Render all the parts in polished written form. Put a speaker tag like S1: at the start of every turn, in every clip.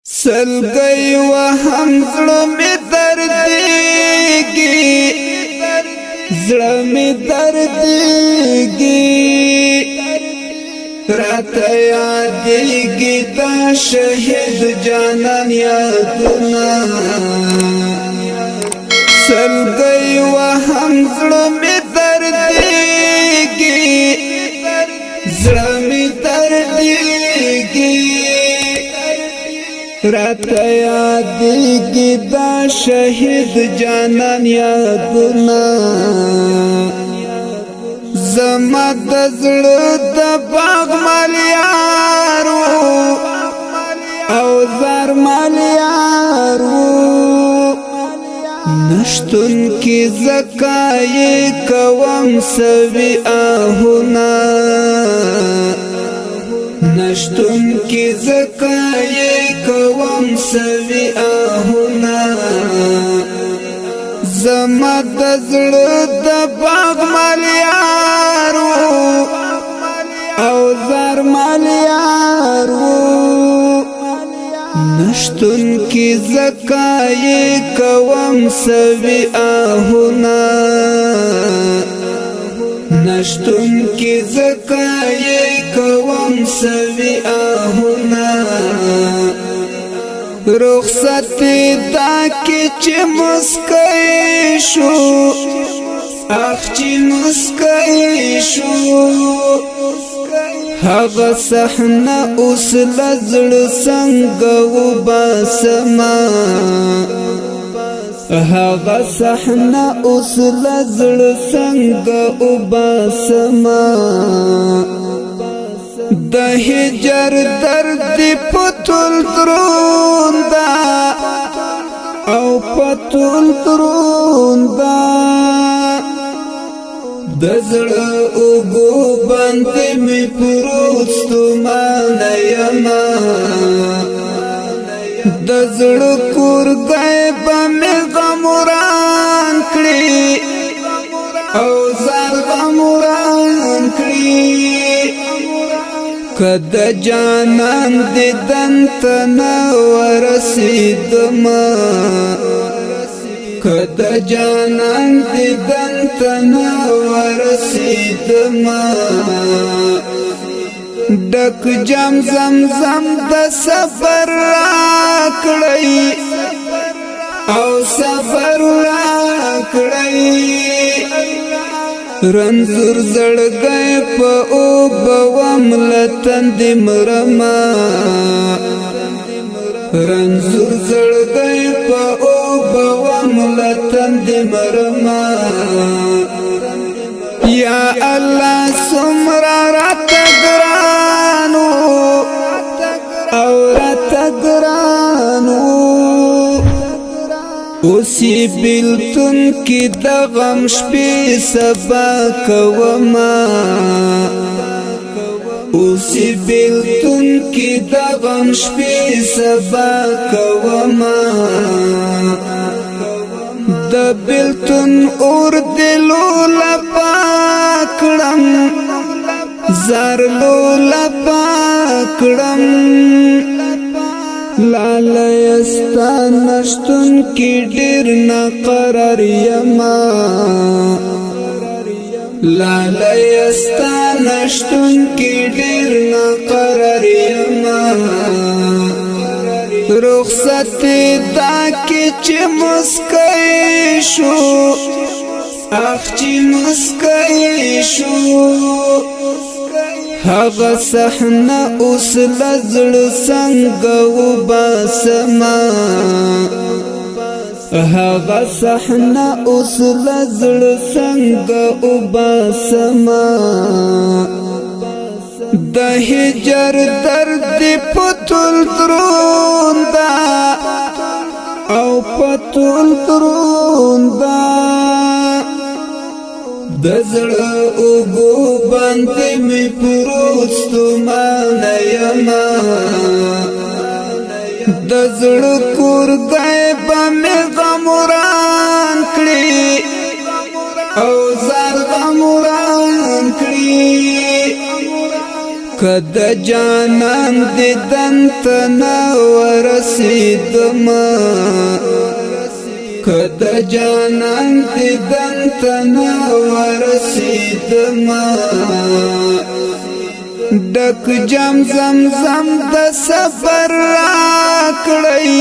S1: سلګي وهم زړه می دردېږي زړه می دردېږي راته یادېږي دا شهید جانان یادونه سلګي وهم زړه می دردېږي زړه می دردېږي راته یادېږي دا شهید جانان یادونه زما د زړه د باغ مالیارو او زار مالیارو نشتون کی زکای کوم سوی آهونا نشتون کی زکای کوم سوی آهونا زما د زړه د باغ مالیارو او زار مالیارو نشتون کی زکای کوم سوی آهونا نشتون کی زکای کوم سوی آهونا رخصتی دا کی چه مسکای شو اخ چه مسکای شو هغه صحنه اوس لزړ څنګه وباسما هغه صحنه اوس لزړ څنګه وباسما د هجر درد پتول دروندا او پتول دروندا د زړه اوګو باندې می پروستو مانه یما د زړه کورګای به می غموران کړي او زار غموران کړي کد جانان دې دنت نه ورسیدما کد جانان دې دنت نه ورسیدما ډک جام زمزم د صبر راکړی او صبر راکړی رنزور زړګی په او بوم لتند مرما رنزور زړګی په او بوم لتند مرما یا الله سمرا رات ګرانو او رات ګرانو اوسی بیلتون کی د غم شپې سبا کوما اوسی بیلتون کی د غم شپې سبا کوما د بیلتون اور دلو لپاکړم زار لو لپاکړم لالیستا نشتون کی ډیر ناقرار یما لالیستا نشتون کی ډیر ناقرار یما رخصتی دا کی چه مسکای شو اخ چه مسکای شو هغه صحنه اوس لزړ څنګه وباسما هغه صحنه اوس لزړ څنګه وباسما د هجر درد پتول دروندا او پتول دروندا د زړه اوګو باندې می پروستو مانه یما د زړه کورګای به می غموران کړي او زار غموران کړي کد جانان دیدن تنا ورسیدما کد جانان دیدن تنا ورسیدما ډک جام زمزم د سفر راکړی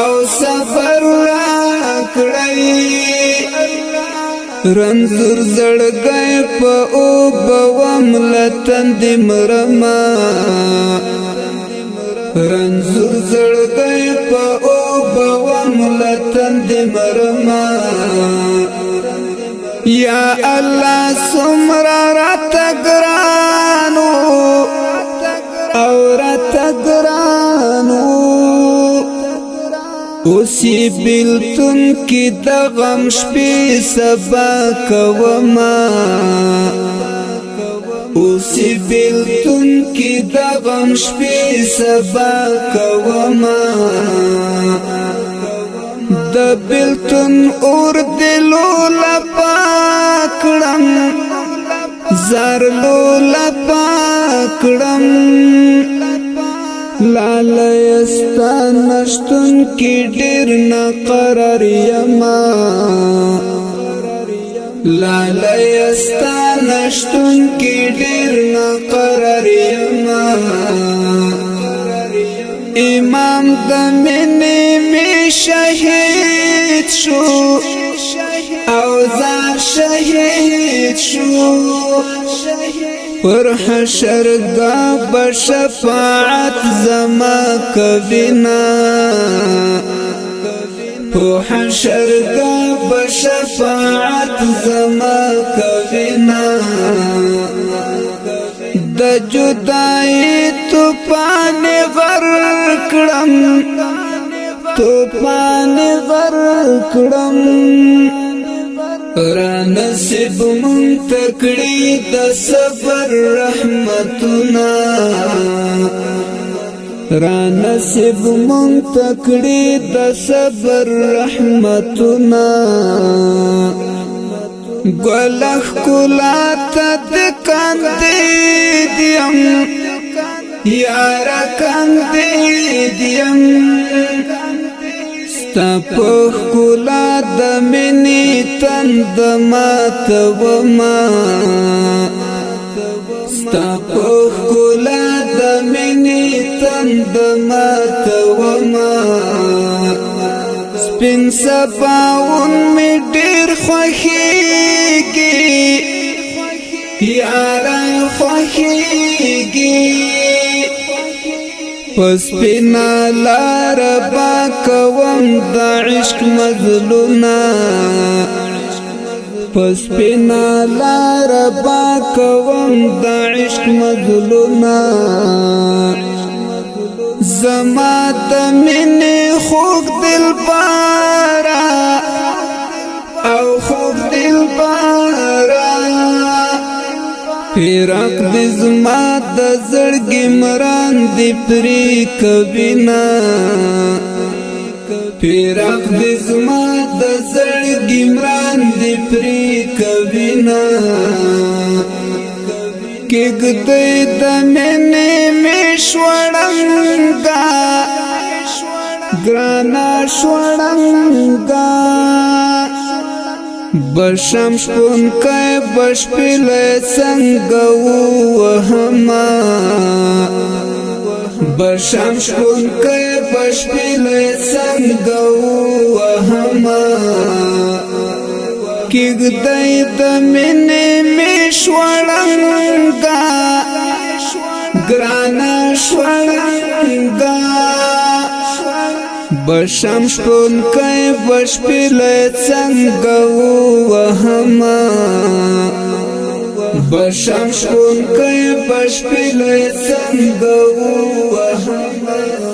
S1: او سفر راکړی رنزور زړګی په او بوم لتند مرما رنزور زړګی په او بوم لتند مرما یا الله سمرا رات ګرانو او رات ګرانو اوسی بیلتون کی د غم شپې سبا کوما اوسی بیلتون کی د غم شپې سبا کوما د بیلتون اور دلو لپاکړم زارلو لپاکړم لالایستا نشتون کی ډیر نقرار یما لالایستا نشتون کی ډیر نقرار یما امام د منی می شهید شو او زار شهید شو پر حشرگاه بشفاعت زما کبینا پر حشرگاه بشفاعت زما کبینا د جدائی توپان غرکڑم توپان غرکڑم را نصیب منتکڑی د صبر رحمتنا را نصیب منتکڑی د صبر رحمتنا گلخ کلات دکاندیدیم یارا کاندیدیم ستا پخ کلا د منی تند مات وما ستا پخ کلا د منی تند مات وما سپین سباون می ډیر خوښیږي یارا خوښیږي پس پینا لار با کوم د عشق مزلونا پس پینا لار با کوم د عشق مزلونا زما د منی خوږ دل بارا او خوږ دل بارا پیراک دی زما د زړګي مران دی پری کبینا پیراک دی زما د زړګي مران دی پری کبینا کګدې د منې مشوړنګا ګرانا شوړنګا بشم شپون کای بشپیل څنګه وهما بشم شپون کای بشپیل څنګه وهما کګدای د منې مشوړنګا ګرانا شوړنګا بشم شپون کای بشپیل څنګه وهما بشم شپون کای بشپیل څنګه وهما